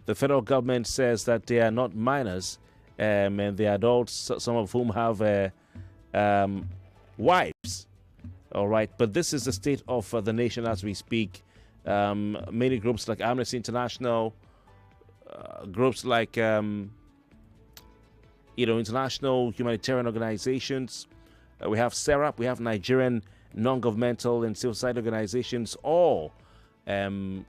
The federal government says that they are not minors, and they are adults, some of whom have wives. All right, but this is the state of the nation as we speak. Many groups like Amnesty International, groups like international humanitarian organizations. We have SERAP, we have Nigerian non-governmental and civil society organizations, all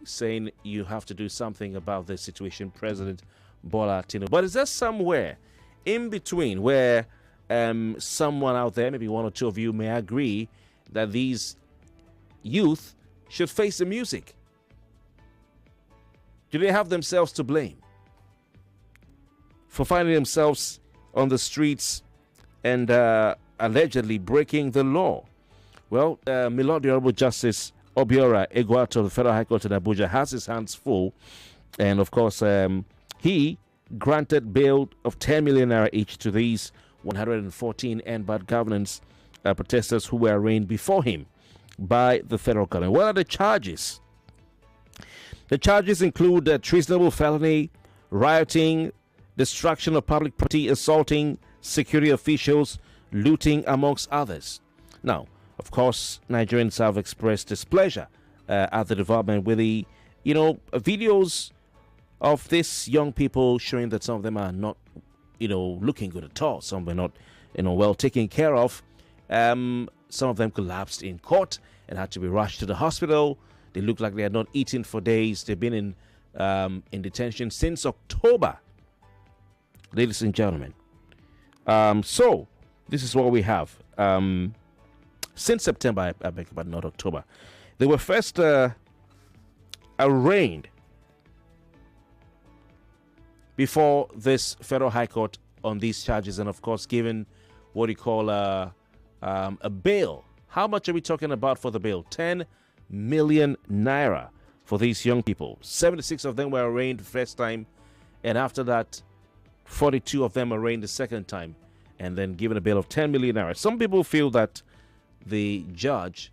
saying you have to do something about this situation, President Bola Tinubu. But is there somewhere in between where someone out there, maybe one or two of you, may agree that these youth should face the music? Do they have themselves to blame for finding themselves on the streets and allegedly breaking the law? Well, Milord the Honorable Justice Obiora Egwato of the Federal High Court in Abuja has his hands full, and of course he granted bail of 10 million naira each to these 114 bad governance protesters who were arraigned before him by the federal government. What are the charges? The charges include treasonable felony, rioting, destruction of public property, assaulting security officials, looting, amongst others. Now, of course, Nigerians have expressed displeasure at the development with the, videos of these young people showing that some of them are not, looking good at all. Some were not, well taken care of. Some of them collapsed in court and had to be rushed to the hospital. They look like they had not eaten for days. They've been in detention since October, ladies and gentlemen. So this is what we have. Since September, I beg, but not October. They were first arraigned before this federal high court on these charges, and of course given what you call a bail. How much are we talking about for the bail? 10 million naira for these young people. 76 of them were arraigned the first time, and after that 42 of them arraigned the second time, and then given a bail of 10 million naira. Some people feel that the judge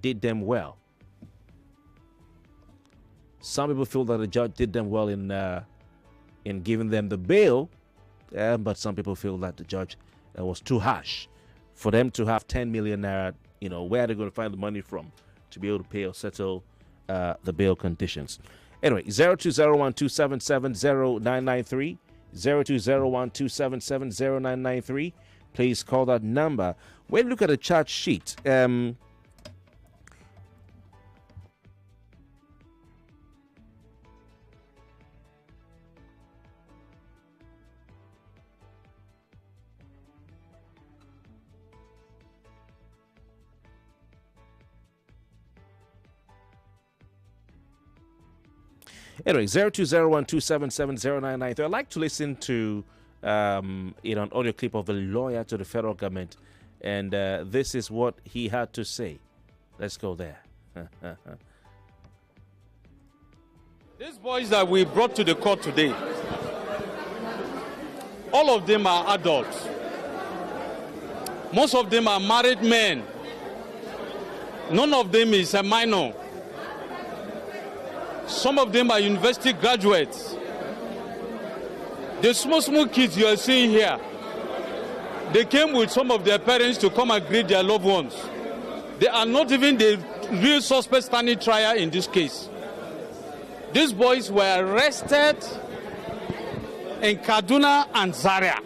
did them well. Some people feel that the judge did them well in giving them the bail, but some people feel that the judge was too harsh for them to have 10 million naira. Where are they going to find the money from to be able to pay or settle the bail conditions? Anyway, 0201-277-0993, 0201-277-0993. Please call that number. When you look at the charge sheet, anyway, 0201-277-0993. I'd like to listen to an audio clip of the lawyer to the federal government, and this is what he had to say. Let's go there. These boys that we brought to the court today, all of them are adults. Most of them are married men. None of them is a minor. Some of them are university graduates. The small kids you are seeing here, they came with some of their parents to come and greet their loved ones. They are not even the real suspects standing trial in this case. These boys were arrested in Kaduna and Zaria.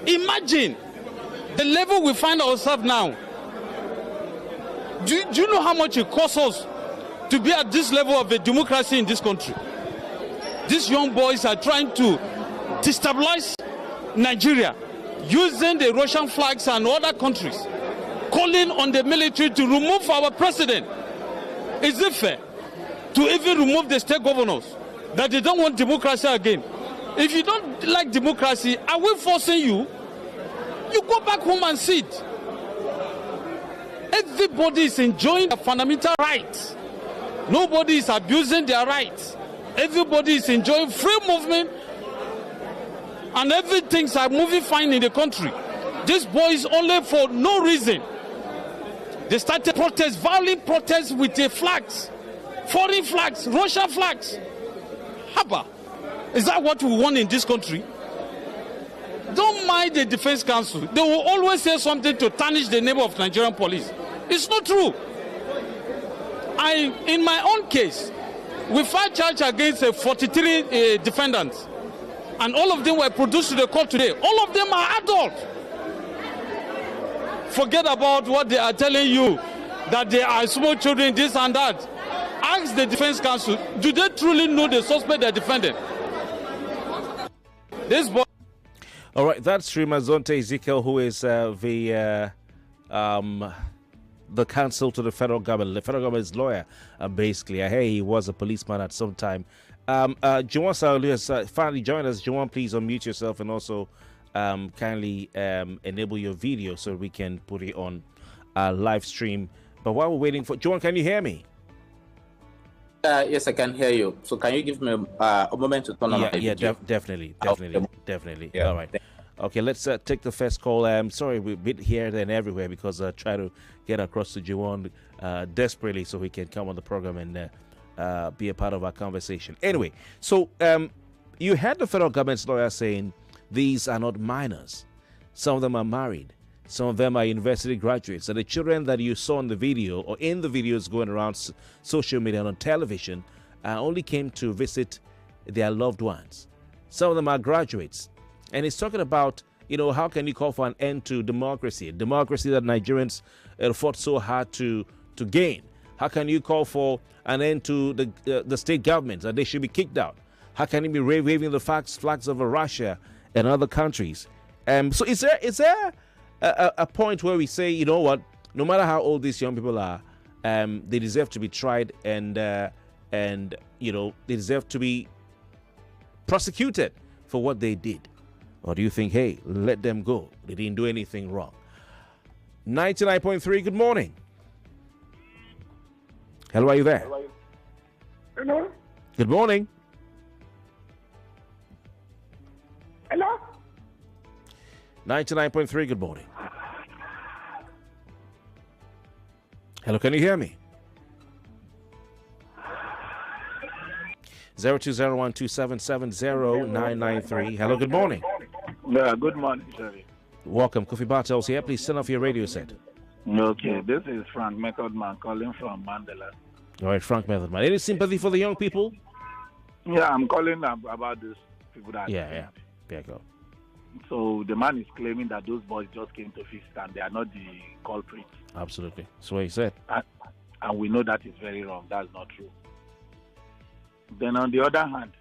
Imagine the level we find ourselves now. Do you know how much it costs us to be at this level of a democracy in this country? These young boys are trying to destabilize Nigeria using the Russian flags and other countries, calling on the military to remove our president. Is it fair to even remove the state governors that they don't want democracy again? If you don't like democracy, are we forcing you? You go back home and sit. Everybody is enjoying their fundamental rights. Nobody is abusing their rights. Everybody is enjoying free movement, and everything's are moving fine in the country. These boys only for no reason. They started protests, violent protests with the flags, foreign flags, Russian flags. Haba. Is that what we want in this country? Don't mind the defense counsel. They will always say something to tarnish the name of Nigerian police. It's not true. In my own case, we filed charge against 43 defendants. And all of them were produced to the court today. All of them are adults. Forget about what they are telling you, that they are small children, this and that. Ask the defense counsel, do they truly know the suspect they're defending? This boy. All right, that's Srimazonte Ezekiel, who is the counsel to the federal government. The federal government's lawyer, basically. I hear he was a policeman at some time. Juwon Sanyaolu has finally joined us. Juwon, please unmute yourself and also kindly enable your video so we can put it on live stream. But while we're waiting for Juwon, can you hear me? Yes, I can hear you. So can you give me a moment to turn on my video? Definitely. Yeah. All right. Okay, let's take the first call. I'm sorry, we're a bit here, there, and everywhere because I try to get across to Juwon desperately so he can come on the program and be a part of our conversation. Anyway, so you had the federal government's lawyer saying these are not minors. Some of them are married. Some of them are university graduates. And the children that you saw in the video or in the videos going around social media and on television only came to visit their loved ones. Some of them are graduates. And he's talking about, how can you call for an end to democracy? Democracy that Nigerians fought so hard to gain. How can you call for an end to the state governments, that they should be kicked out? How can you be waving the flags of Russia and other countries? So is there a point where we say, you know what, no matter how old these young people are, they deserve to be tried and they deserve to be prosecuted for what they did? Or do you think, hey, let them go, they didn't do anything wrong? 99.3, good morning. Hello, are you there? Hello? Good morning. Hello? 99.3, good morning. Hello, can you hear me? 02012770 Hello, good morning. Yeah, good morning, sir. Welcome, Kofi Bartels here. Please turn off your radio set. Okay, this is Frank Methodman calling from Mandela. All right, Frank Methodman. Any sympathy for the young people? Yeah, I'm calling about these people that... Yeah, go. So the man is claiming that those boys just came to feast and they are not the culprits. Absolutely. That's what he said. And we know that is very wrong. That's not true. Then on the other hand,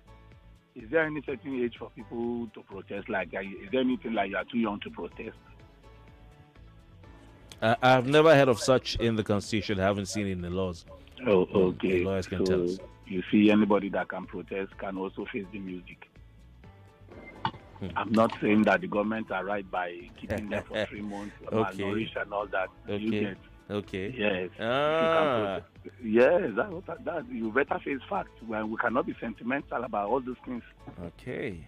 is there any certain age for people to protest? Like, is there anything like you are too young to protest? I've never heard of such in the Constitution. I haven't seen it in the laws. Oh, okay. The lawyers can tell us. You see, anybody that can protest can also face the music. I'm not saying that the government are right by keeping them for 3 months, malnourished and all that. Okay. You get? Okay. Yes. Yes, that you better face facts. When we cannot be sentimental about all those things. Okay.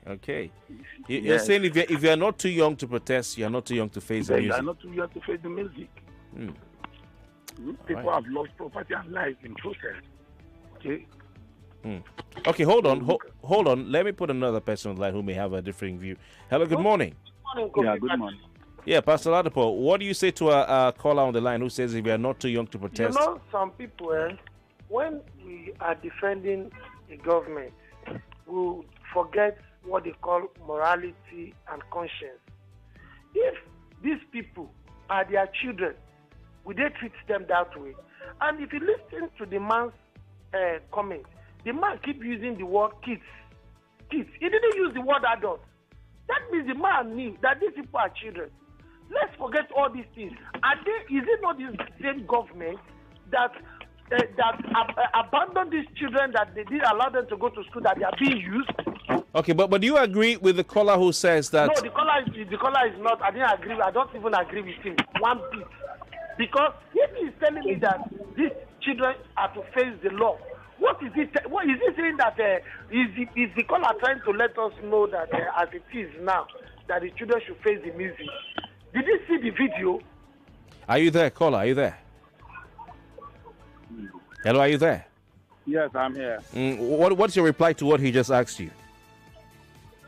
You're saying if you're not too young to protest, you're not too young to face the music. You are not too young to face the music. People have lost property and life in protest. Okay. Okay, hold on. Let me put another person on the line who may have a differing view. Hello, good morning. Yeah, good morning. Yeah, Pastor Ladipo, what do you say to a caller on the line who says if you are not too young to protest? Some people, when we are defending the government, we forget what they call morality and conscience. If these people are their children, would they treat them that way? And if you listen to the man's comment, the man keep using the word kids. He didn't use the word adults. That means the man knew that these people are children. Let's forget all these things. Is it not this same government that abandoned these children, that they didn't allow them to go to school, that they are being used? Okay, but do you agree with the caller who says that? No, the caller is not. I didn't agree. I don't even agree with him one bit. Because if he's telling me that these children are to face the law, what is it? What is he saying that is the caller trying to let us know that as it is now, that the children should face the music? Did you see the video? Are you there, caller? Are you there? Hello, are you there? Yes, I'm here. What's your reply to what he just asked you?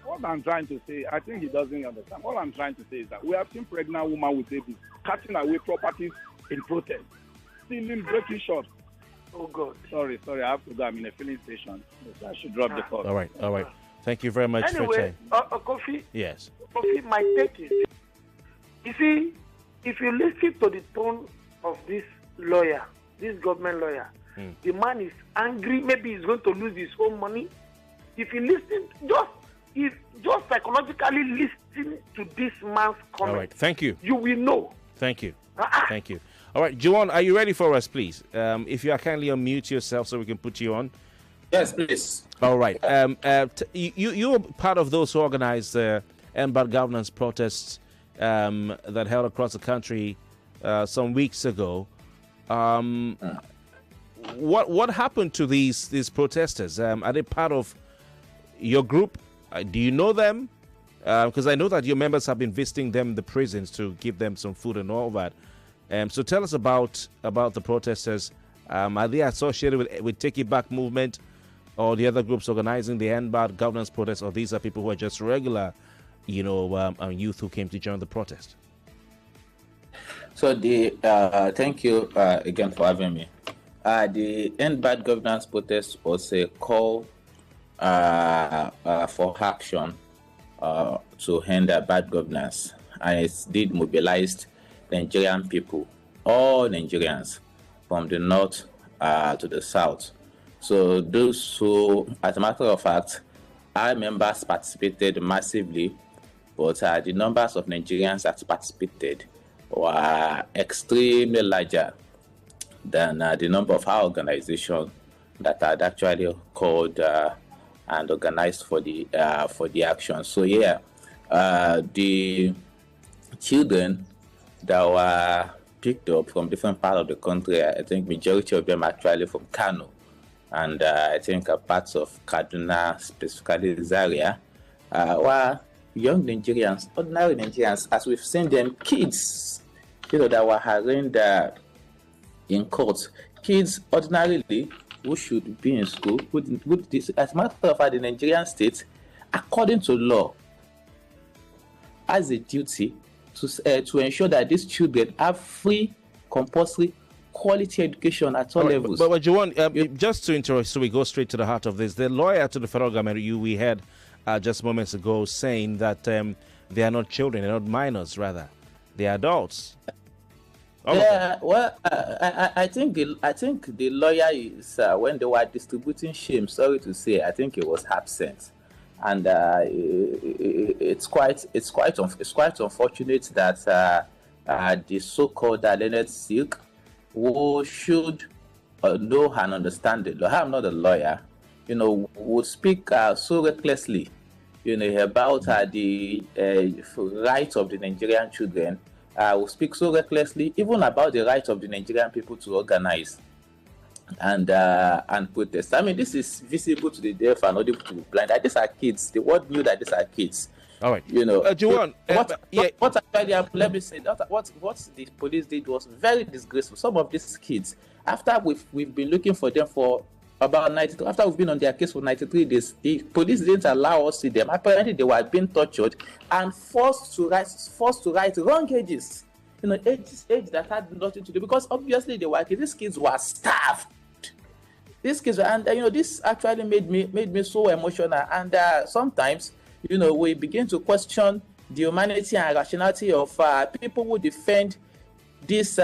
What I'm trying to say, I think he doesn't understand. What I'm trying to say is that we have seen pregnant women with babies cutting away properties in protest, stealing, breaking shops. Oh, God. Sorry, I have to go. I'm in a filling station. So I should drop the call. All right. Thank you very much for your time. Kofi? Yes. Kofi, my take is, you see, if you listen to the tone of this lawyer, this government lawyer, the man is angry. Maybe he's going to lose his own money. If you listen, just psychologically listen to this man's comment. All right. Thank you. You will know. Thank you. Thank you. All right, Juwon, are you ready for us, please? If you are kindly unmute yourself so we can put you on. Yes, please. All right. You were part of those who organized the end bad governance protests that held across the country some weeks ago. What happened to these protesters? Are they part of your group? Do you know them? Because I know that your members have been visiting them in the prisons to give them some food and all that. So tell us about the protesters. Are they associated with Take It Back movement or the other groups organizing the end bad governance protests, or these are people who are just regular, youth who came to join the protest? So thank you again for having me. The end bad governance protest was a call for action to end bad governance, and it did mobilize Nigerian people, all Nigerians, from the north to the south. So those who, as a matter of fact, our members participated massively, but the numbers of Nigerians that participated were extremely larger than the number of our organizations that had actually called and organized for the action. So the children that were picked up from different parts of the country, I think majority of them actually from Kano, and I think parts of Kaduna, specifically Zaria, were young Nigerians, ordinary Nigerians, as we've seen them, kids, that were arraigned in court. Kids ordinarily who should be in school, as a matter of fact, the Nigerian state, according to law, has a duty to ensure that these children have free, compulsory, quality education at all levels. But Juwon, just to interrupt, so we go straight to the heart of this, the lawyer to the federal government, we had just moments ago saying that they are not children, they're not minors, rather, they are adults. I think the lawyer is when they were distributing shame. Sorry to say, I think it was absent, and it's quite unfortunate that the so-called Leonard Silk, who should know and understand the law. I'm not a lawyer, would speak so recklessly, about the rights of the Nigerian children. Will speak so recklessly, even about the right of the Nigerian people to organize and protest. I mean, this is visible to the deaf and audible to the blind. These are kids. The world knew that these are kids. All right. Juwon, what actually, let me say, what the police did was very disgraceful. Some of these kids, after we've been looking for them for about 92, after we've been on their case for 93 days, the police didn't allow us to see them. Apparently, they were being tortured and forced to write wrong ages. Age that had nothing to do, because obviously they were kids. These kids were starved. These kids were, and this actually made me so emotional. And sometimes, we begin to question the humanity and rationality of people who defend this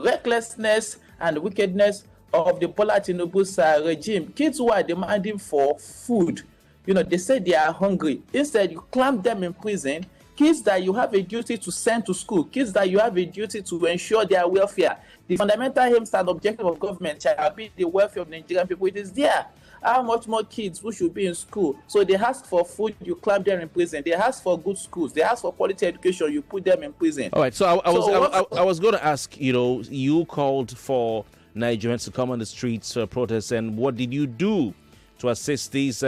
recklessness and wickedness of the Bola Tinubu's regime. Kids who are demanding for food, they say they are hungry. Instead, you clamp them in prison. Kids that you have a duty to send to school, kids that you have a duty to ensure their welfare. The fundamental aims and objective of government shall be the welfare of Nigerian people. It is there. How much more kids who should be in school? So they ask for food, you clamp them in prison. They ask for good schools. They ask for quality education, you put them in prison. All right. So I was going to ask, you called for Nigerians to come on the streets for protests, and what did you do to assist these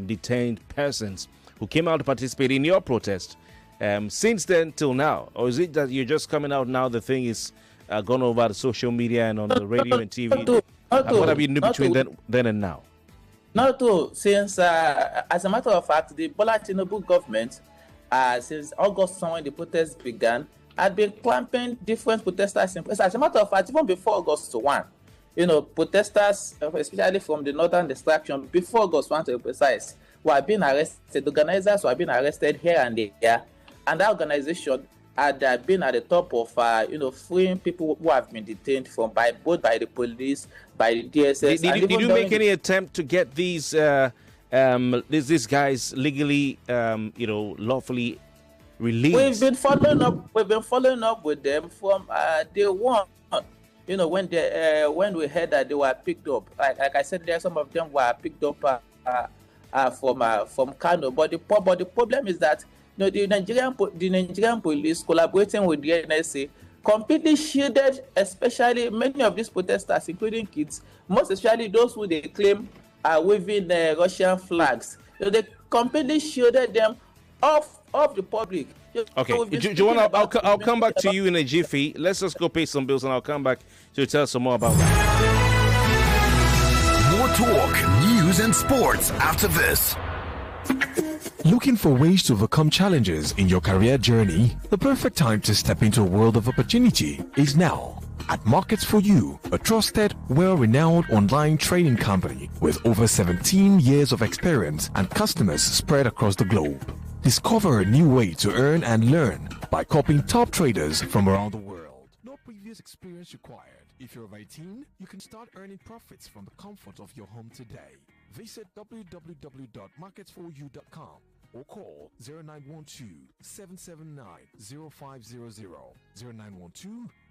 detained persons who came out to participate in your protest since then till now? Or is it that you're just coming out now, the thing is gone over the social media and on the radio and TV? What have you knew between then and now? Not to, since, as a matter of fact, the Bola Tinubu government, since August when the protests began, had been clamping different protesters in place. As a matter of fact, even before August 1, protesters, especially from the northern distraction, before August 1 to be precise, were being arrested. Organizers were being arrested here and there, and that organization had been at the top of, freeing people who have been detained both by the police, by the DSS. Did you make any attempt to get these guys legally, lawfully released? We've been following up with them from day one. When we heard that they were picked up, like I said, some of them were picked up from Kano. But the problem is that the Nigerian police, collaborating with the NSA, completely shielded, especially many of these protesters, including kids, most especially those who they claim are waving Russian flags. They completely shielded them off the public. Okay, Juwon, I'll come back to you in a jiffy. Let's just go pay some bills, and I'll come back to tell us some more about that. More talk, news, and sports after this. Looking for ways to overcome challenges in your career journey? The perfect time to step into a world of opportunity is now. At Markets for You, a trusted, well-renowned online training company with over 17 years of experience and customers spread across the globe. Discover a new way to earn and learn by copying top traders from around the world. No previous experience required. If you're of 18, you can start earning profits from the comfort of your home today. Visit www.marketsforyou.com or call 0912-779-0500,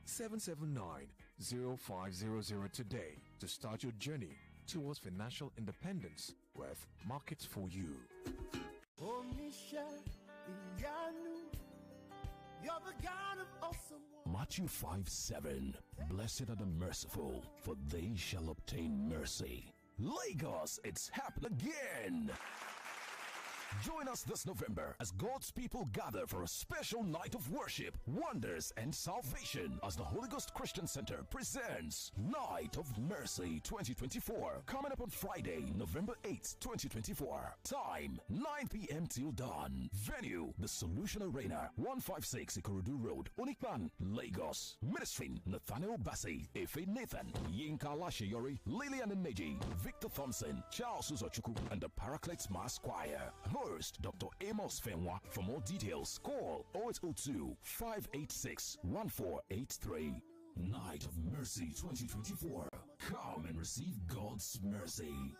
0912-779-0500 today to start your journey towards financial independence with Markets for You. Matthew 5:7. Blessed are the merciful, for they shall obtain mercy. Lagos, it's happening again. Join us this November as God's people gather for a special night of worship, wonders, and salvation as the Holy Ghost Christian Center presents Night of Mercy 2024. Coming up on Friday, November 8th, 2024. Time, 9 p.m. till dawn. Venue, The Solution Arena, 156 Ikorodu Road, Onikpan, Lagos. Ministering, Nathaniel Bassi, Efe Nathan, Yinka Lashayori, Lillian Neji, Victor Thompson, Charles Uzochukwu, and the Paracletes Mass Choir. Host, Dr. Amos Fenwa. For more details, call 0802-586-1483. Night of Mercy 2024. Come and receive God's mercy.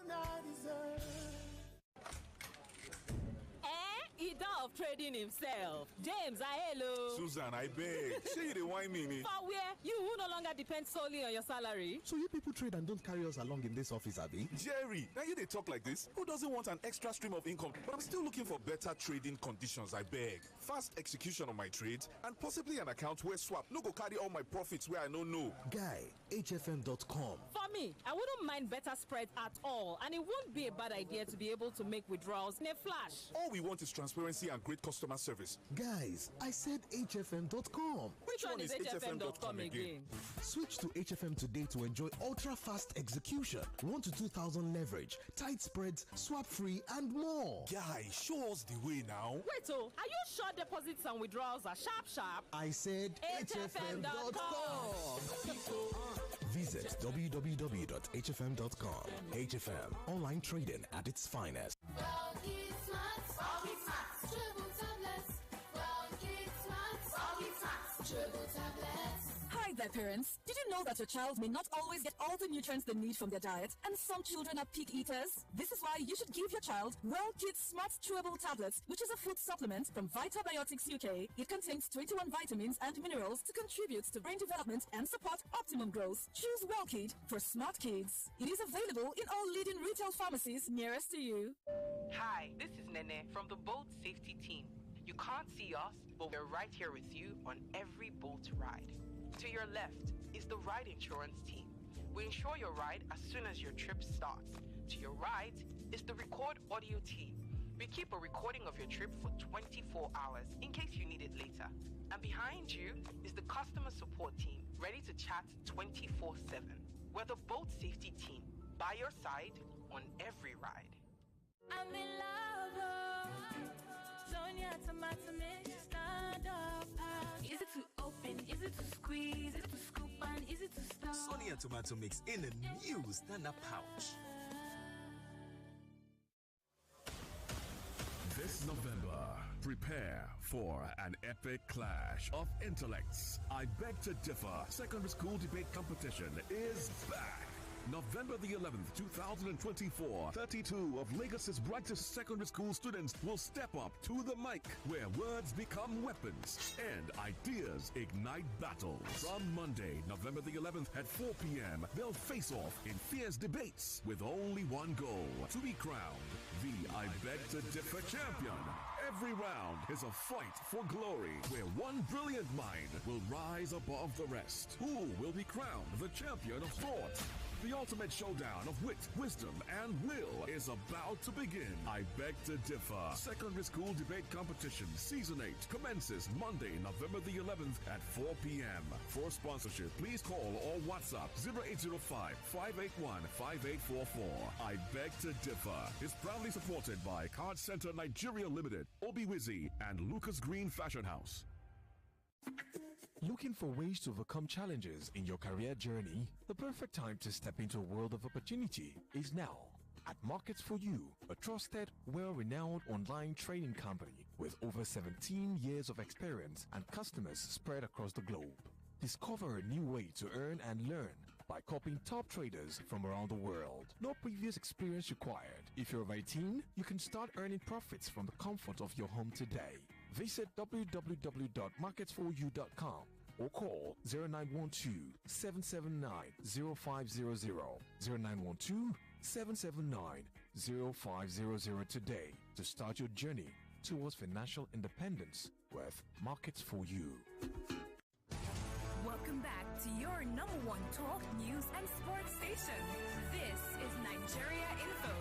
Of trading himself. James, hello. Susan, I beg. Say you the wine me. For where? You who no longer depend solely on your salary. So you people trade and don't carry us along in this office, Abby? Jerry, now you they talk like this. Who doesn't want an extra stream of income? But I'm still looking for better trading conditions, I beg. Fast execution of my trades and possibly an account where swap no go carry all my profits where I don't know. Guy, HFM.com. For me, I wouldn't mind better spread at all, and it won't be a bad idea to be able to make withdrawals in a flash. All we want is transparency and great customer service. Guys, I said HFM.com. Which one is HFM.com again? Switch to HFM today to enjoy ultra-fast execution, 1 to 2,000 leverage, tight spreads, swap-free, and more. Guy, show us the way now. Wait, are you sure deposits and withdrawals are sharp? I said HFM.com. Visit www.hfm.com. HFM, online trading at its finest. Hi there, parents. Did you know that your child may not always get all the nutrients they need from their diet, and some children are pick eaters? This is why you should give your child Well Kids Smart Chewable Tablets, which is a food supplement from Vitabiotics UK. It contains 21 vitamins and minerals to contribute to brain development and support optimum growth. Choose Well Kid for smart kids. It is available in all leading retail pharmacies nearest to you. Hi, this is Nene from the Boat Safety Team. You can't see us, but we're right here with you on every boat ride. To your left is the ride insurance team. We insure your ride as soon as your trip starts. To your right is the record audio team. We keep a recording of your trip for 24 hours in case you need it later. And behind you is the customer support team. ready to chat 24/7. We're the boat safety team, by your side on every ride. I'm in love. Sonia tomato mix, stand up. Is it to open? Is it to squeeze? Is it to scoop and is it to stop? Sonia tomato mix in a new stand-up pouch. This November, prepare for an epic clash of intellects. I Beg to Differ Secondary School Debate Competition is back. November the 11th, 2024, 32 of Lagos's brightest secondary school students will step up to the mic, where words become weapons and ideas ignite battles. From Monday, November the 11th at 4 p.m., they'll face off in fierce debates with only one goal: to be crowned the I Beg to Differ champion. Every round is a fight for glory, where one brilliant mind will rise above the rest. Who will be crowned the champion of thought? The ultimate showdown of wit, wisdom, and will is about to begin. I Beg to Differ Secondary School Debate Competition Season 8 commences Monday, November the 11th at 4 p.m. For sponsorship, please call or WhatsApp 0805-581-5844. I Beg to Differ is proudly supported by Card Center Nigeria Limited, Obiwizi, and Lucas Green Fashion House. Looking for ways to overcome challenges in your career journey? The perfect time to step into a world of opportunity is now. At Markets for You, a trusted, well-renowned online training company with over 17 years of experience and customers spread across the globe. Discover a new way to earn and learn by copying top traders from around the world. No previous experience required. If you're of 18, you can start earning profits from the comfort of your home today. Visit www.marketsforyou.com or call 0912-779-0500, 0912-779-0500 today to start your journey towards financial independence with Markets for You. Welcome back to your number one talk, news, and sports station. This is Nigeria Info.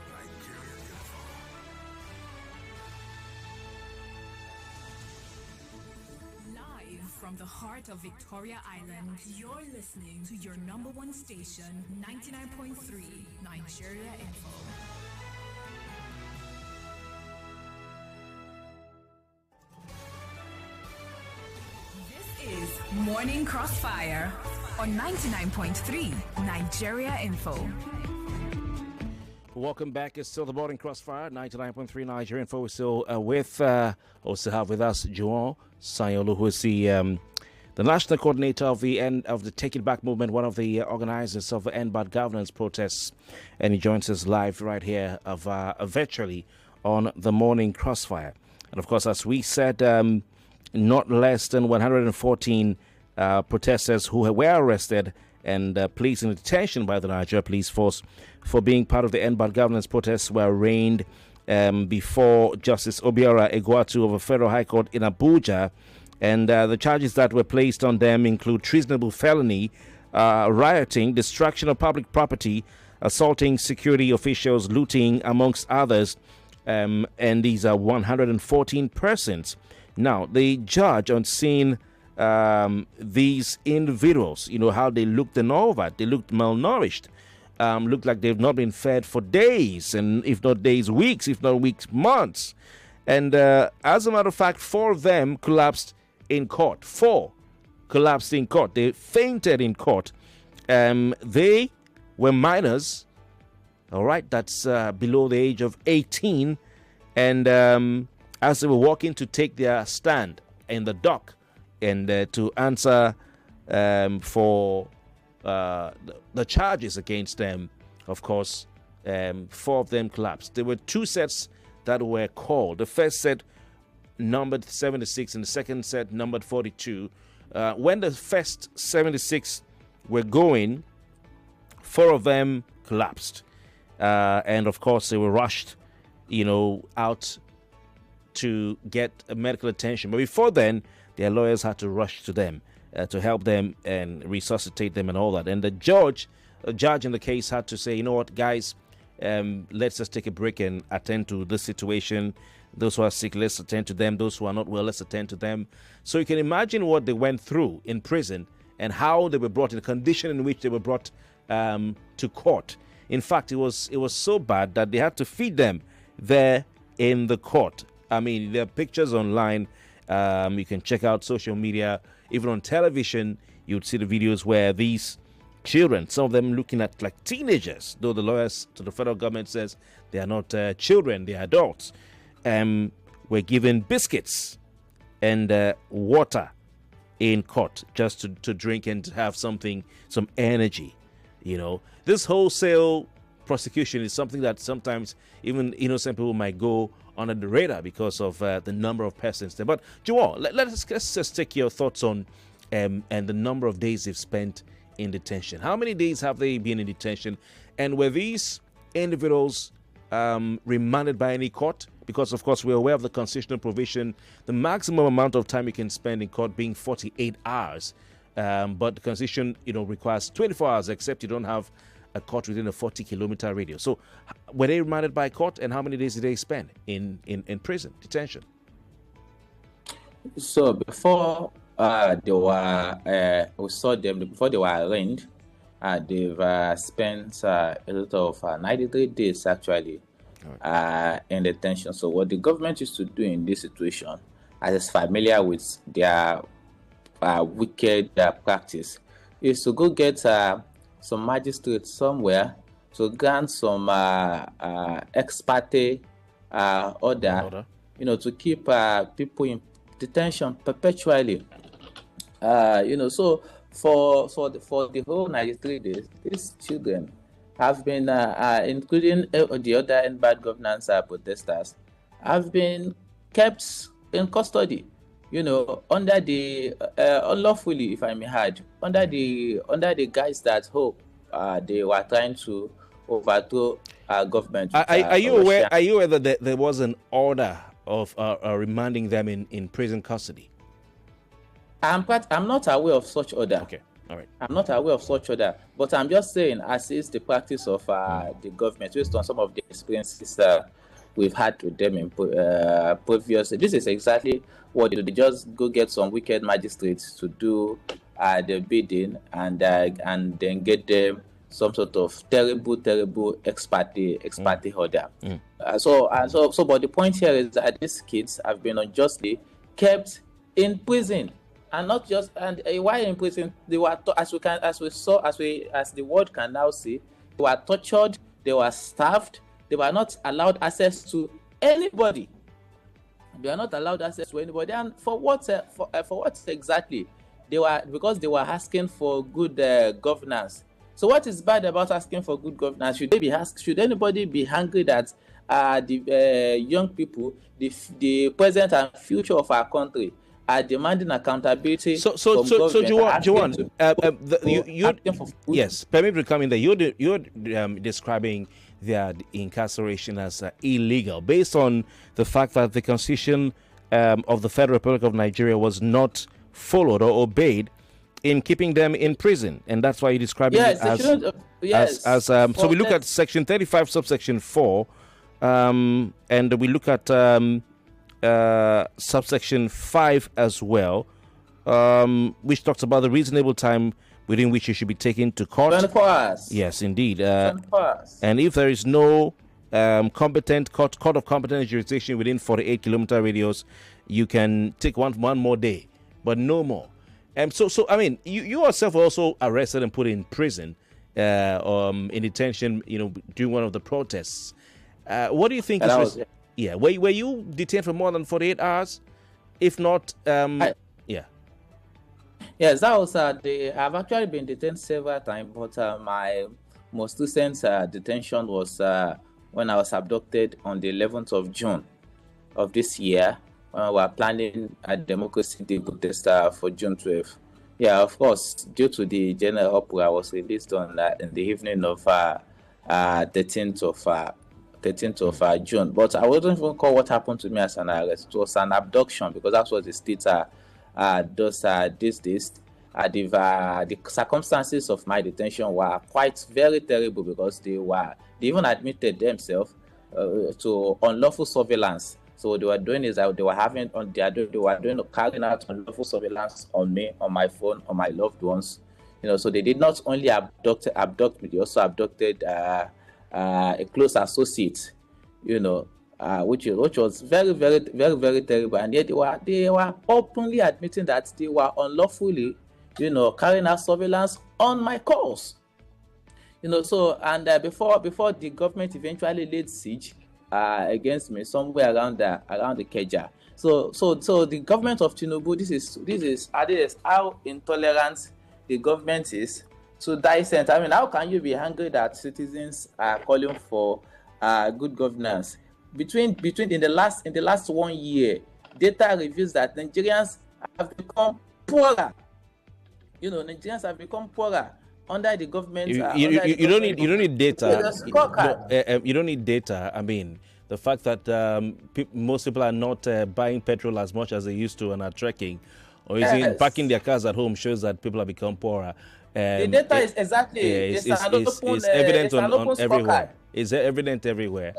Live from the heart of Victoria Island, you're listening to your number one station, 99.3 Nigeria Info. Is Morning Crossfire on 99.3 Nigeria Info. Welcome back. It's still the Morning Crossfire, 99.3 Nigeria Info. We're still also have with us Juwon Sanyaolu, who is the national coordinator of the end of the Take It Back movement, one of the organizers of the End Bad Governance protests, and he joins us live right here virtually on the Morning Crossfire. And of course, as we said, not less than 114 protesters who were arrested and placed in detention by the Nigeria Police Force for being part of the End Bad Governance protests were arraigned before Justice Obiora Egwatu of the Federal High Court in Abuja. And the charges that were placed on them include treasonable felony, rioting, destruction of public property, assaulting security officials, looting, amongst others. And these are 114 persons. Now, the judge on seeing these individuals, how they looked and all that, they looked malnourished, looked like they've not been fed for days, and if not days, weeks, if not weeks, months. And as a matter of fact, 4 of them collapsed in court. 4 collapsed in court. They fainted in court. They were minors, all right, that's below the age of 18, and as they were walking to take their stand in the dock and to answer for the charges against them, of course, 4 of them collapsed. There were 2 sets that were called. The first set numbered 76 and the second set numbered 42. When the first 76 were going, 4 of them collapsed. And of course, they were rushed, out to get medical attention. But before then, their lawyers had to rush to them to help them and resuscitate them and all that. And the judge in the case had to say, you know what, guys, let's just take a break and attend to this situation. Those who are sick, let's attend to them. Those who are not well, let's attend to them. So you can imagine what they went through in prison and how they were brought, in the condition in which they were brought to court. In fact, it was so bad that they had to feed them there in the court. I mean, there are pictures online. You can check out social media, even on television. You'd see the videos where these children, some of them looking at like teenagers, though the lawyers to the federal government says they are not children, they are adults, were given biscuits and water in court just to drink and to have some energy. This wholesale prosecution is something that sometimes even innocent people might go under the radar because of the number of persons there. But Juwon, let's just take your thoughts on and the number of days they've spent in detention. How many days have they been in detention? And were these individuals remanded by any court? Because, of course, we're aware of the constitutional provision, the maximum amount of time you can spend in court being 48 hours. But the Constitution, requires 24 hours, except you don't have a court within a 40-kilometer radius. So were they remanded by court, and how many days did they spend in prison, detention? So before we saw them, before they were arraigned, they've spent a total of 93 days, actually, in detention. So what the government used to do in this situation, as is familiar with their wicked practice, is to go get some magistrate somewhere to grant some ex parte order, to keep people in detention perpetually. So for the whole 93 days, these children have been, including the other bad governance protesters, have been kept in custody. Under the unlawfully, if I may add, under the guise that they were trying to overthrow government. Are you aware? Are you aware that there was an order of remanding them in prison custody? I'm not aware of such order. Okay, all right. I'm not aware of such order, but I'm just saying, as is the practice of the government, based on some of the experiences we've had with them in previous. This is exactly what they do. They just go get some wicked magistrates to do the bidding, and then get them some sort of terrible ex parte order. But the point here is that these kids have been unjustly kept in prison, and not just while in prison, they were as the world can now see, they were tortured, they were starved, they were not allowed access to anybody. They are not allowed access to anybody, and for what exactly? Because they were asking for good governance. So what is bad about asking for good governance? Should anybody be angry that the young people, the present and future of our country, are demanding accountability? So Juwon, yes, permit me to come in there. You're describing their incarceration as illegal, based on the fact that the Constitution of the Federal Republic of Nigeria was not followed or obeyed in keeping them in prison, and that's why you describe it as. So we look at Section 35, subsection 4, and we look at subsection 5 as well, which talks about the reasonable time within which you should be taken to court. 24 hours. Yes, indeed. 24 hours. And if there is no competent court of competent jurisdiction within 48-kilometer radius, you can take one more day, but no more. So I mean, you yourself were also arrested and put in prison, in detention, during one of the protests. What do you think? Were you detained for more than 48 hours? If not, Yes, that was I've actually been detained several times, but my most recent detention was when I was abducted on the 11th of June of this year. We were planning a democracy day protest for June 12th. Yeah, of course, due to the general uproar, I was released on in the evening of 13th of June. But I wouldn't even call what happened to me as an arrest. It was an abduction, because that's what the state does these days. The circumstances of my detention were quite very terrible, because they even admitted themselves to unlawful surveillance So what they were doing is that they were carrying out unlawful surveillance on me, on my phone, on my loved ones. So they did not only abduct me, they also abducted a close associate, which was very, very, very, very terrible. And yet they were openly admitting that they were unlawfully, carrying out surveillance on my calls. Before the government eventually laid siege against me somewhere around the Keja. So the government of Tinubu, this is how intolerant the government is to that extent. I mean, how can you be angry that citizens are calling for good governance? In the last 1 year, data reveals that Nigerians have become poorer. Nigerians have become poorer under the government. You don't need data. You don't need data. I mean, the fact that most people are not buying petrol as much as they used to and are trekking, or parking their cars at home shows that people have become poorer. The data is exactly it's evident on everywhere. It's evident everywhere.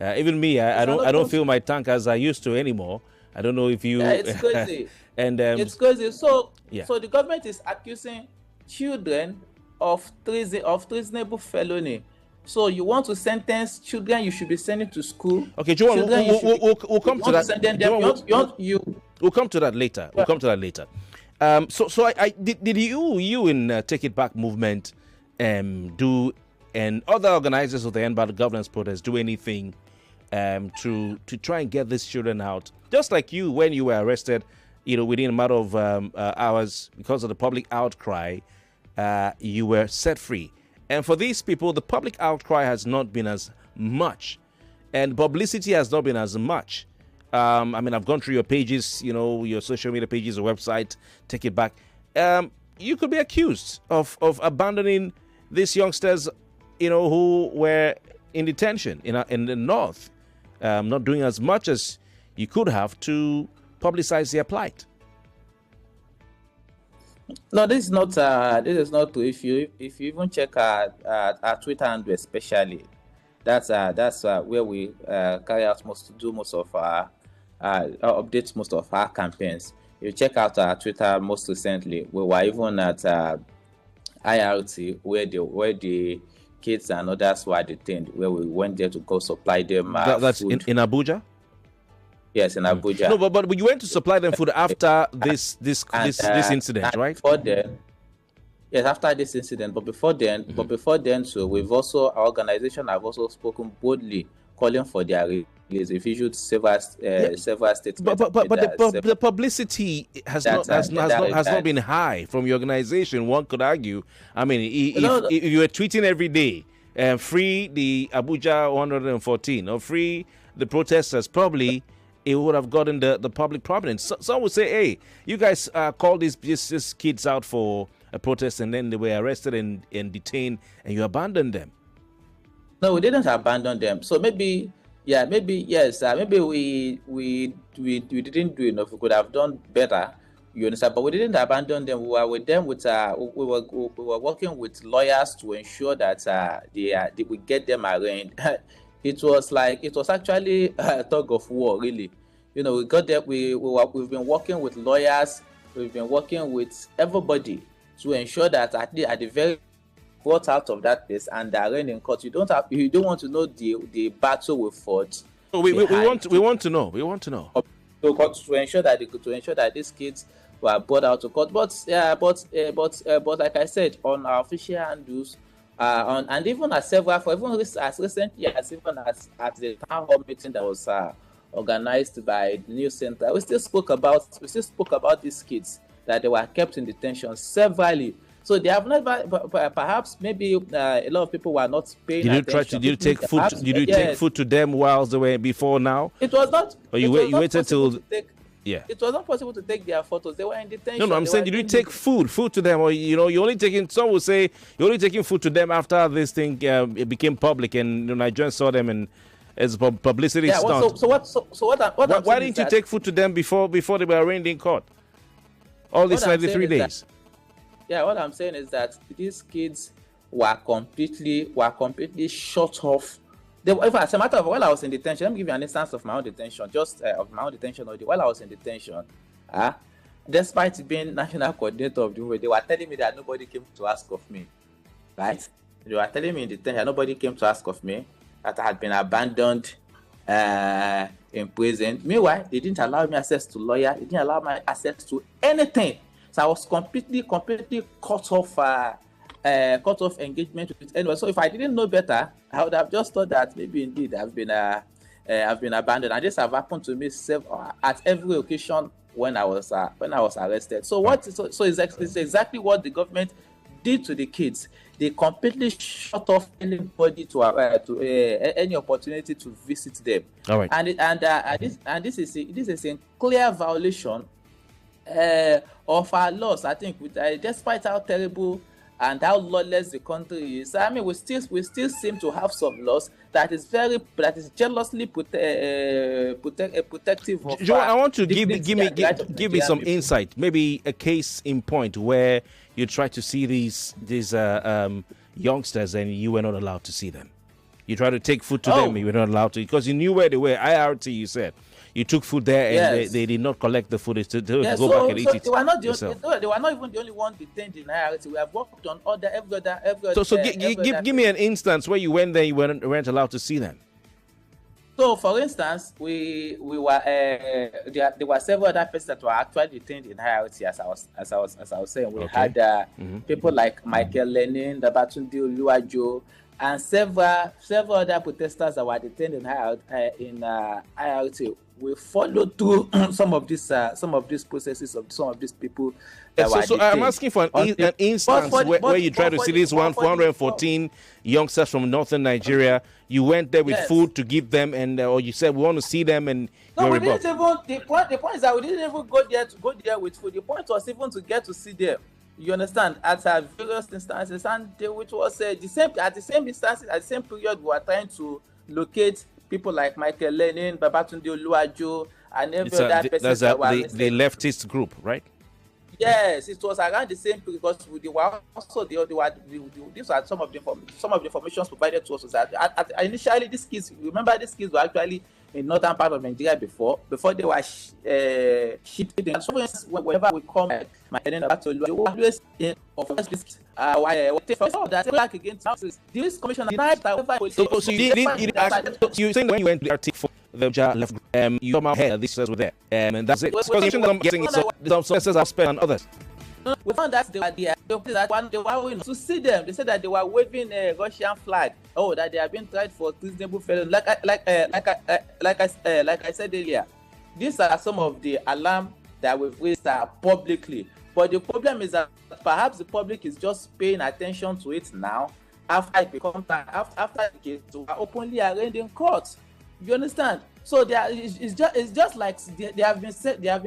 Even me, I don't fill my tank as I used to anymore. I don't know if you. It's crazy. And it's crazy. So the government is accusing children of treasonable felony. So you want to sentence children you should be sending to school. Okay, Juwon, we'll come to that. We'll come to that later. We'll come to that later. So did you in Take It Back movement do, and other organizers of the End Bad Governance protest do anything to try and get these children out? Just like you, when you were arrested, within a matter of hours because of the public outcry, you were set free. And for these people, the public outcry has not been as much, and publicity has not been as much. I mean, I've gone through your pages, your social media pages, your website, Take It Back. You could be accused of abandoning these youngsters, who were in detention in the north, not doing as much as you could have to publicize their plight. No, this is not true. If you even check our Twitter handle, especially, that's where we carry out most of our updates, most of our campaigns. You check out our Twitter most recently. We were even at IRT where the kids and others were detained, where we went there to go supply them that's food. In Abuja. Yes, in Abuja. No, but you went to supply them food after this incident, right? Before then, yes, after this incident. But before then, so our organization have also spoken boldly, calling for their release. We've issued several statements. But the publicity has not been high from your organization. One could argue. I mean, if you were tweeting every day, free the Abuja 114 or free the protesters, probably it would have gotten the public prominence. So, some would say, hey, you guys called these kids out for a protest and then they were arrested and detained and you abandoned them. No, we didn't abandon them. So maybe yes, maybe we didn't do enough. We could have done better. You understand? But we didn't abandon them. We were with them. We were working with lawyers to ensure that they would get them arraigned. It was actually a tug of war, really. We got there. We've been working with lawyers. We've been working with everybody to ensure that at the very brought out of that place and they are in court. You don't want to know the battle we fought. We want to know. We want to know. To ensure that these kids were brought out to court. But like I said, on our official handles, and even as recently as at the town hall meeting that was organized by the news center, we still spoke about these kids that they were kept in detention severally. So they have never, perhaps maybe a lot of people were not paying attention. Did you take food to them whilst they were before now? It was not. Or you waited till. Yeah. It was not possible to take their photos. They were in detention. No, I'm saying, did you take food to them, or you're only taking? Some will say you're only taking food to them after this thing it became public and Nigerians saw them and as publicity stunt. Why didn't you take food to them before they were arraigned in court? All these 93 days. What I'm saying is that these kids were completely shut off As a matter of while I was in detention, let me give you an instance of my own detention, of my own detention. While I was in detention, despite being national coordinator of the movement, they were telling me that nobody came to ask of me, right? They were telling me in detention, nobody came to ask of me, that I had been abandoned in prison. Meanwhile, they didn't allow me access to lawyer. They didn't allow me access to anything. So I was completely cut off engagement with anyone. So if I didn't know better, I would have just thought that maybe indeed I've been abandoned. And this have happened to me at every occasion when I was arrested. So it's exactly what the government did to the kids. They completely shut off anybody to any opportunity to visit them. All right. And this is a clear violation of our laws. I think, despite how terrible and how lawless the country is, I mean, we still seem to have some laws that is jealously protective of. Juwon, I want to give me some insight, maybe a case in point where you try to see these youngsters and you were not allowed to see them. You try to take food to them, you were not allowed to, because you knew where they were. IRT, you said. You took food there and they did not collect the food. They go back and eat it. They were not even the only one detained in IRT. We have worked on every other. So give me an instance where you went there, you weren't allowed to see them. So, for instance, we were there were several other persons that were actually detained in IRT. As I was saying, we had people like Michael Lenin, Babatunde Oluwajo, and several other protesters that were detained in IRT. We followed through some of these processes of some of these people. So I'm asking for an instance where you try to see these 414 youngsters from northern Nigeria. You went there with food to give them, and or you said we want to see them, and no, we didn't even. The point is that we didn't even go there with food. The point was even to get to see them. You understand? At various instances, and which was at the same instances, at the same period, we were trying to locate people like Michael Lenin, Babatunde Oluwajo, and every other person. That's the leftist group, right? Yes, it was around the same period, because these are some of the information provided to us. Was that initially these kids were actually in northern part of Nigeria before they were shipped in. So whenever we come back to always in of this that back again this commission so you think when you went to RT for the left you come out here these were there and that's it. I'm getting some sources have spent on others. We found that they were to see them. They said that they were waving a Russian flag. Oh, that they have been tried for treasonable felony. Like I said earlier, these are some of the alarm that we've raised publicly. But the problem is that perhaps the public is just paying attention to it now after it becomes after the case to openly arraigned in court. You understand? So it's just like there have been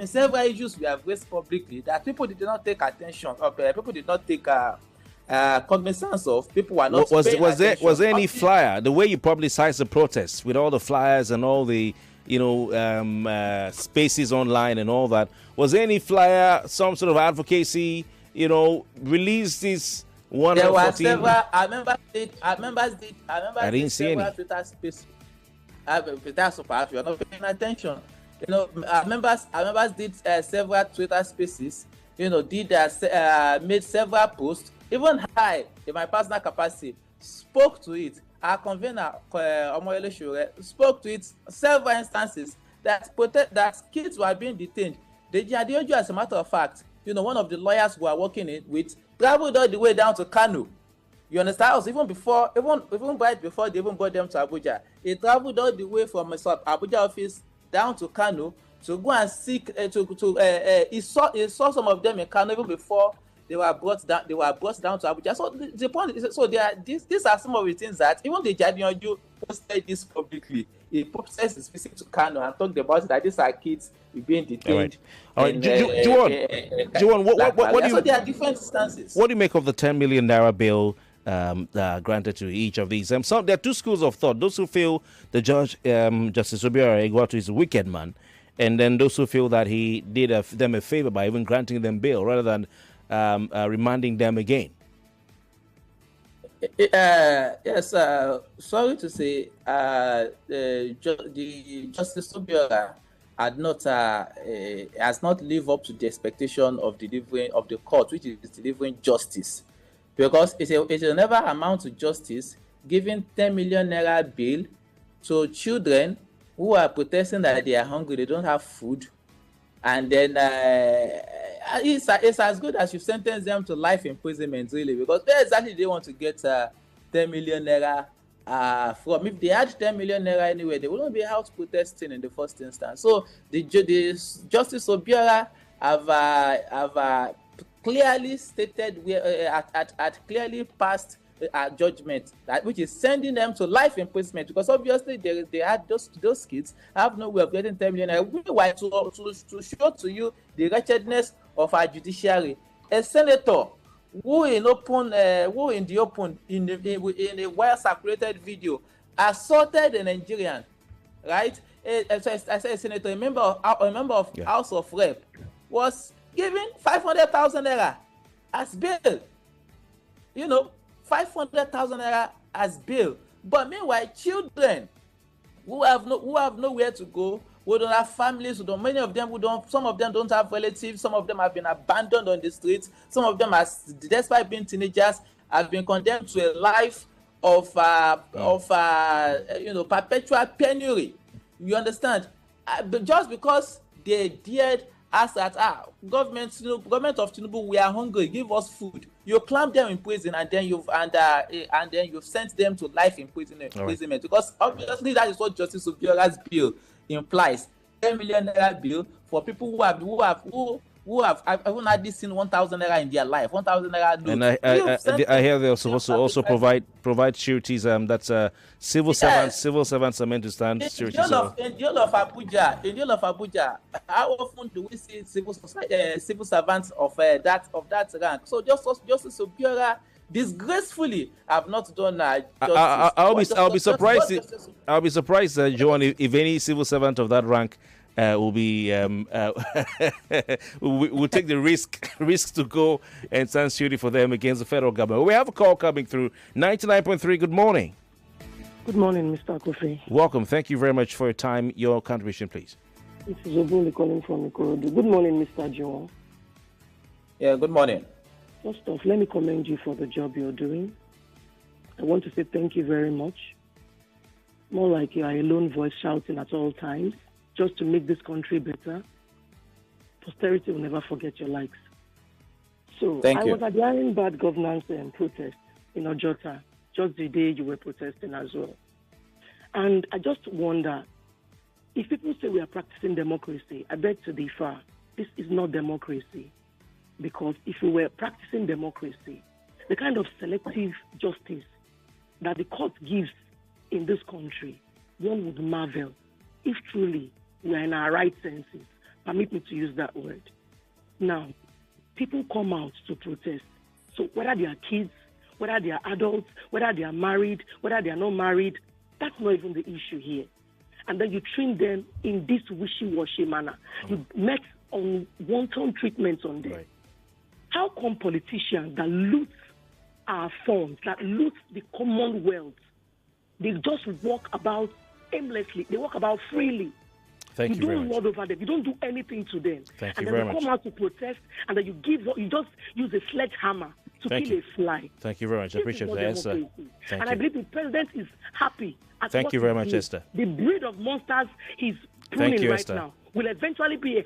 several issues we have raised publicly that people did not take attention of. People did not take cognizance of. People were not. Was there any flyer? The way you publicized the protests with all the flyers and all the spaces online and all that. Was there any flyer, some sort of advocacy? Release this 114? There were several. I didn't see any. Twitter space. That's perhaps you're not paying attention. Our members did several Twitter spaces. Made several posts. Even I, in my personal capacity, spoke to it. Our convener, Omoyele Shure, spoke to it several instances that kids were being detained. As a matter of fact, one of the lawyers who are working with traveled all the way down to Kano. You understand? Even right before they even got them to Abuja, he traveled all the way from Abuja office down to Kano to go and seek. He saw some of them in Kano even before they were brought down. They were brought down to Abuja. So the point is, these are some of the things that even the Jadionju posted this publicly. He posted his visit to Kano and talked about it, that these are kids being detained. All right. Juwon, what do you? So there are different instances. What do you make of the 10 million naira bill granted to each of these? There are two schools of thought. Those who feel the judge, Justice Obiora Egwatu, is a wicked man, and then those who feel that he did them a favor by even granting them bail rather than remanding them again. Yes, sorry to say, the Justice Obiora has not lived up to the expectation of delivering of the court, which is delivering justice, because it will never amount to justice giving 10 million naira bail to children who are protesting that they are hungry, they don't have food, and then it's as good as you sentence them to life imprisonment, really, because where exactly they want to get 10 million naira from? If they had 10 million naira anyway, they wouldn't be out protesting in the first instance. So the Justice Obiora have clearly stated, clearly passed judgment, which is sending them to life imprisonment, because obviously they had those kids have no way of getting 10 million naira. Meanwhile, to show to you the wretchedness of our judiciary, a senator who in a well circulated video assaulted a Nigerian, right? I said a senator, a member of House of Rep, was given 500,000 naira as bail. 500,000 naira as bail. But meanwhile, children who have nowhere to go, who don't have families, some of them don't have relatives, some of them have been abandoned on the streets, some of them, despite being teenagers, have been condemned to a life of perpetual penury. You understand? Just because they dared ask that government of Tinubu, we are hungry, give us food. You clamp them in prison, and then you've sent them to life imprisonment. Because obviously that is what Justice Obiora's bill implies. 10 million naira bill for people who have haven't hardly seen 1,000 naira in their life. 1,000 naira loan. And I hear they're supposed to also provide sureties. That's civil servants are meant to stand sureties. In the whole of Abuja, how often do we see civil servants of that rank? So Justice Obiora disgracefully have not done justice. I'll be surprised. I'll be surprised, Juwon, if any civil servant of that rank will be will take the risks to go and stand surety for them against the federal government. We have a call coming through. 99.3. Good morning. Good morning, Mr. Kofi. Welcome. Thank you very much for your time. Your contribution, please. This is Obuli calling from Ikorodu. Good morning, Mr. Juwon. Yeah, good morning. First off, let me commend you for the job you're doing. I want to say thank you very much. More like you are a lone voice shouting at all times, just to make this country better. Posterity will never forget your likes. So I was at the Iron Bad Governance protest in Ojota, just the day you were protesting as well. And I just wonder, if people say we are practicing democracy, I beg to differ. This is not democracy. Because if we were practicing democracy, the kind of selective justice that the court gives in this country, one would marvel if truly we are in our right senses. Permit me to use that word. Now, people come out to protest. So whether they are kids, whether they are adults, whether they are married, whether they are not married, that's not even the issue here. And then you treat them in this wishy-washy manner. You met on wanton treatments on them. Right. How come politicians that loot our funds, that loot the Commonwealth, they just walk about aimlessly, they walk about freely? Thank you very much. You don't lord over them. You don't do anything to them. Thank you very much. And then they come out to protest, and then you just use a sledgehammer to kill a fly. Thank you very much. I appreciate that, Esther. I believe the president is happy. Thank you very much, Esther. The breed of monsters he's pruning right now will eventually be a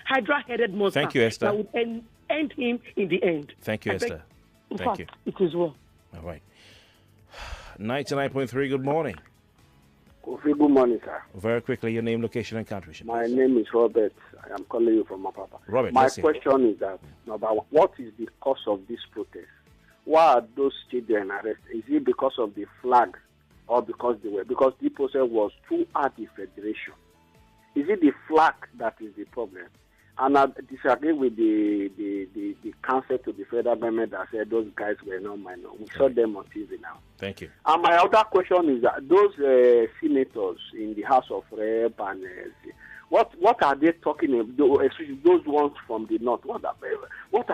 hydra-headed monster. Thank you, Esther. That will end him in the end. Thank you, Esther. Thank you. It is well. All right. 99.3, good morning. Kofi, good morning, sir. Very quickly, your name, location, and country. My name is Robert. I am calling you from Apapa. Robert, my question is that, number one, what is the cause of this protest? Why are those children arrested? Is it because of the flag or because they were? Because the protest was throughout the federation. Is it the flag that is the problem? And I disagree with the counsel to the federal government that said those guys were not minor. We saw them on TV now. Thank you. And my other question is that those senators in the House of Rep and what are they talking about? Especially those ones from the north. What are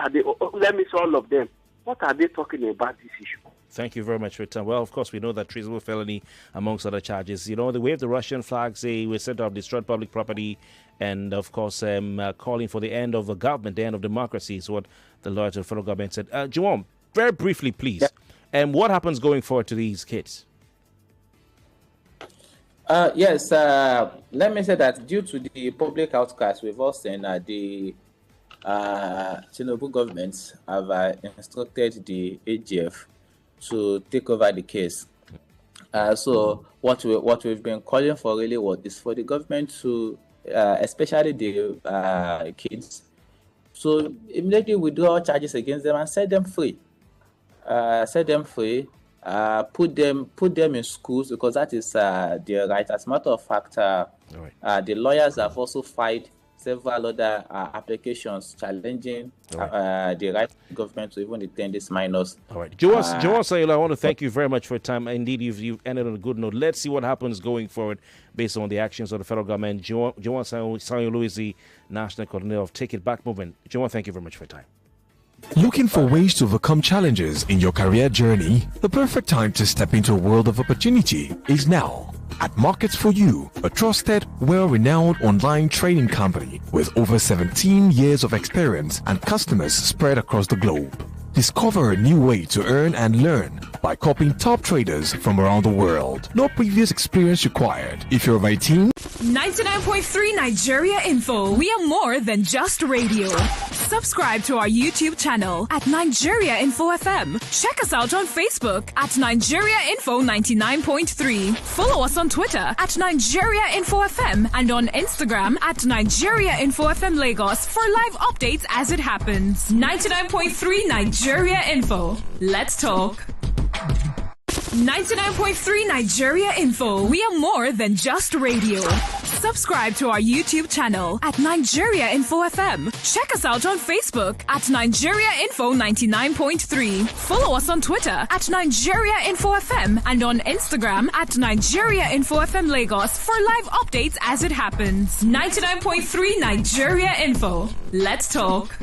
they? Let me see all of them. What are they talking about this issue? Thank you very much for your time. Well, of course, we know that treasonable felony, amongst other charges. You know, they waved the Russian flag, say we set up destroyed public property, and of course, calling for the end of the government, the end of democracy is what the lawyer to the federal government said. Juwon, very briefly, please. And what happens going forward to these kids? Yes, let me say that due to the public outcast we've all seen, the Tinubu government have instructed the AGF to take over the case. So what we've been calling for really is for the government to, especially the kids, so immediately withdraw charges against them and set them free. Put them in schools, because that is their right. As a matter of fact, the lawyers have also filed several other applications challenging the right of the government to even detain these minors. All right. Juwon Sanyaolu, I want to thank you very much for your time. Indeed, you've ended on a good note. Let's see what happens going forward based on the actions of the federal government. Juwon Sanyaolu is the National Coordinator of Take It Back Movement. Juwon, thank you very much for your time. Looking for ways to overcome challenges in your career journey? The perfect time to step into a world of opportunity is now. At Markets for You, a trusted, well-renowned online trading company with over 17 years of experience and customers spread across the globe. Discover a new way to earn and learn by copying top traders from around the world. No previous experience required. If you're of 18, 99.3 Nigeria Info. We are more than just radio. Subscribe to our YouTube channel at Nigeria Info FM. Check us out on Facebook at Nigeria Info 99.3. Follow us on Twitter at Nigeria Info FM and on Instagram at Nigeria Info FM Lagos for live updates as it happens. 99.3 Nigeria Info. Let's talk. 99.3 Nigeria Info. We are more than just radio. Subscribe to our YouTube channel at Nigeria Info FM. Check us out on Facebook at Nigeria Info 99.3. Follow us on Twitter at Nigeria Info FM and on Instagram at Nigeria Info FM Lagos for live updates as it happens. 99.3 Nigeria Info. Let's talk.